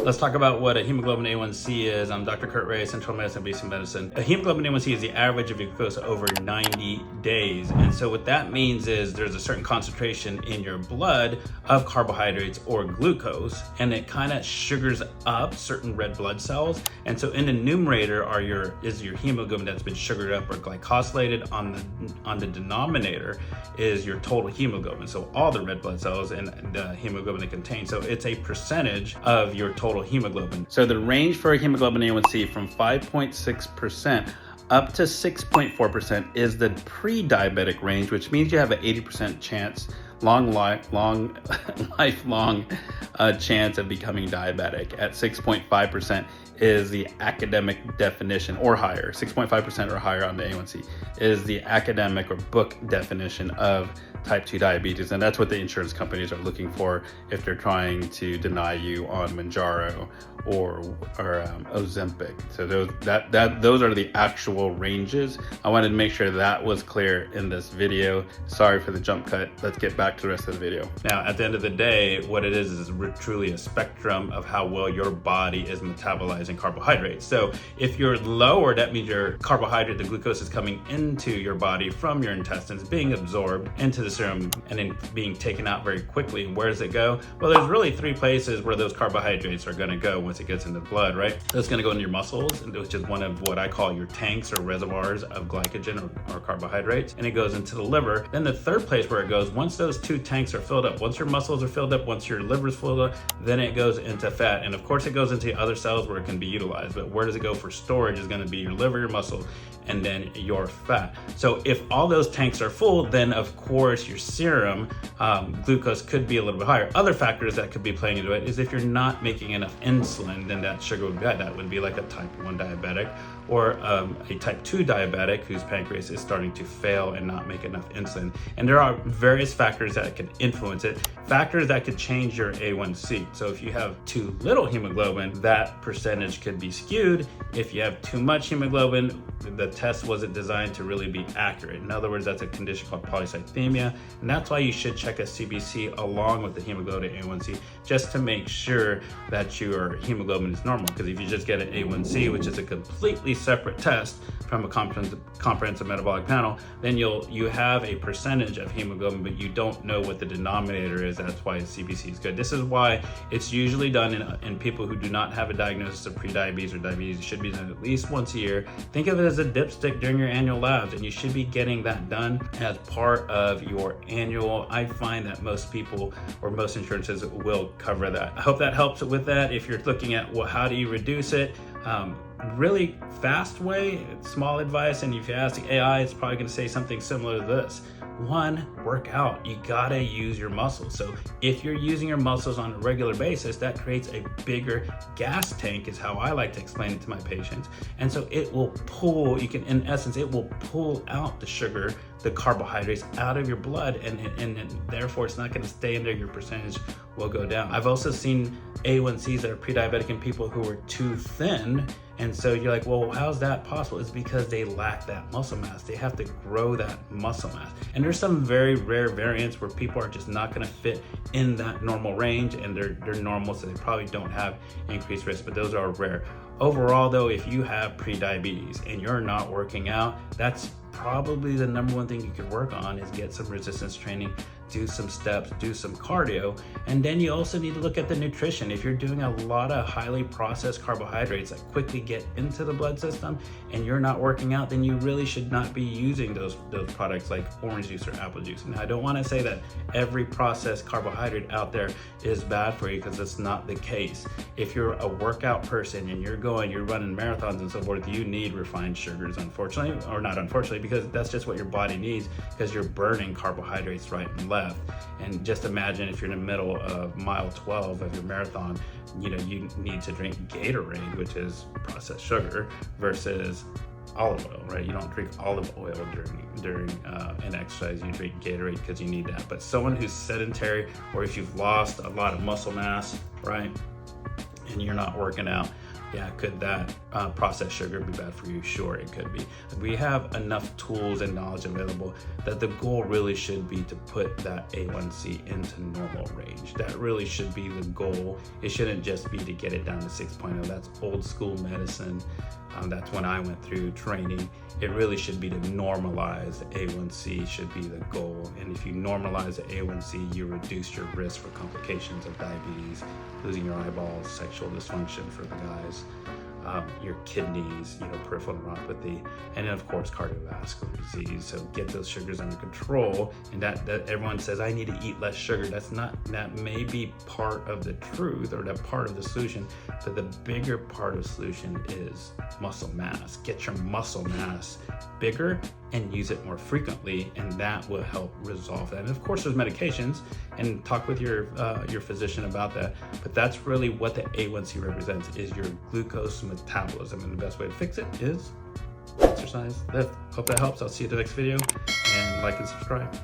Let's talk about what a hemoglobin A1c is. I'm Dr. Kurt Reyes, Central Medicine, Basic Medicine. A hemoglobin A1c is the average of your glucose over 90 days. And so what that means is there's a certain concentration in your blood of carbohydrates or glucose, and it kind of sugars up certain red blood cells. And so in the numerator is your hemoglobin that's been sugared up or glycosylated. On the denominator is your total hemoglobin. So all the red blood cells and the hemoglobin it contains. So it's a percentage of your total hemoglobin. So the range for a hemoglobin A1c from 5.6% up to 6.4% is the pre-diabetic range, which means you have an 80% chance, lifelong chance of becoming diabetic. At 6.5% is the academic definition, or higher. 6.5% or higher on the A1c is the academic or book definition of type 2 diabetes, and that's what the insurance companies are looking for if they're trying to deny you on Mounjaro or Ozempic. So those are the actual ranges. I wanted to make sure that was clear in this video. Sorry for the jump cut. Let's get back to the rest of the video. Now, at the end of the day, what it is truly a spectrum of how well your body is metabolizing carbohydrates. So if you're lower, that means your carbohydrate, the glucose, is coming into your body from your intestines, being absorbed into the serum and then being taken out very quickly. Where does it go? Well, there's really three places where those carbohydrates are going to go once it gets into the blood, right? So it's going to go into your muscles, which is one of what I call your tanks or reservoirs of glycogen or carbohydrates, and it goes into the liver. Then the third place where it goes, once those two tanks are filled up, once your muscles are filled up, once your liver is filled up, then it goes into fat. And of course it goes into other cells where it can be utilized, but where does it go for storage is going to be your liver, your muscle, and then your fat. So if all those tanks are full, then of course your serum glucose could be a little bit higher. Other factors that could be playing into it is if you're not making enough insulin, then that sugar would be high. That would be like a type 1 diabetic or a type 2 diabetic whose pancreas is starting to fail and not make enough insulin. And there are various factors that can influence it, factors that could change your A1c. So if you have too little hemoglobin, that percentage could be skewed. If you have too much hemoglobin, the test wasn't designed to really be accurate. In other words, that's a condition called polycythemia, and that's why you should check a CBC along with the hemoglobin A1c just to make sure that your hemoglobin is normal. Because if you just get an A1c, which is a completely separate test from a comprehensive metabolic panel, then you have a percentage of hemoglobin, but you don't know what the denominator is. That's why CBC is good. This is why it's usually done in people who do not have a diagnosis of prediabetes or diabetes. It should be done at least once a year. Think of it as a dipstick during your annual labs, and you should be getting that done as part of your annual. I find that most people or most insurances will cover that. I hope that helps with that. If you're looking at, well, how do you reduce it? Really fast way, small advice, and if you ask the AI, it's probably going to say something similar to this. One, work out. You gotta use your muscles. So if you're using your muscles on a regular basis, that creates a bigger gas tank, is how I like to explain it to my patients. And so it will pull, in essence, it will pull out the sugar, the carbohydrates out of your blood, and therefore it's not gonna stay in there. Your percentage will go down. I've also seen A1Cs that are pre-diabetic in people who are too thin. And so you're like, well, how's that possible? It's because they lack that muscle mass. They have to grow that muscle mass. And there's some very rare variants where people are just not gonna fit in that normal range, and they're normal, so they probably don't have increased risk, but those are rare. Overall though, if you have pre-diabetes and you're not working out, that's probably the number one thing you could work on, is get some resistance training, do some steps, do some cardio. And then you also need to look at the nutrition. If you're doing a lot of highly processed carbohydrates that quickly get into the blood system and you're not working out, then you really should not be using those products like orange juice or apple juice. And I don't want to say that every processed carbohydrate out there is bad for you, because that's not the case. If you're a workout person and you're running marathons and so forth, you need refined sugars, unfortunately, or not unfortunately, because that's just what your body needs, because you're burning carbohydrates right and left. And just imagine if you're in the middle of mile 12 of your marathon, you need to drink Gatorade, which is processed sugar, versus olive oil, right? You don't drink olive oil during an exercise. You drink Gatorade because you need that. But someone who's sedentary, or if you've lost a lot of muscle mass, right, and you're not working out, Yeah, could that processed sugar be bad for you? Sure, it could be. We have enough tools and knowledge available that the goal really should be to put that A1C into normal range. That really should be the goal. It shouldn't just be to get it down to 6.0. That's old school medicine. That's when I went through training. It really should be to normalize the A1C should be the goal. And if you normalize the A1C, you reduce your risk for complications of diabetes, losing your eyeballs, sexual dysfunction for the guys, your kidneys, peripheral neuropathy, and then of course cardiovascular disease. So get those sugars under control. And that everyone says I need to eat less sugar. That may be part of the truth or that part of the solution, but the bigger part of the solution is muscle mass. Get your muscle mass bigger and use it more frequently, and that will help resolve that. And of course there's medications, and talk with your physician about that, but that's really what the A1C represents, is your glucose metabolism, and the best way to fix it is exercise. Hope that helps. I'll see you in the next video, and like and subscribe.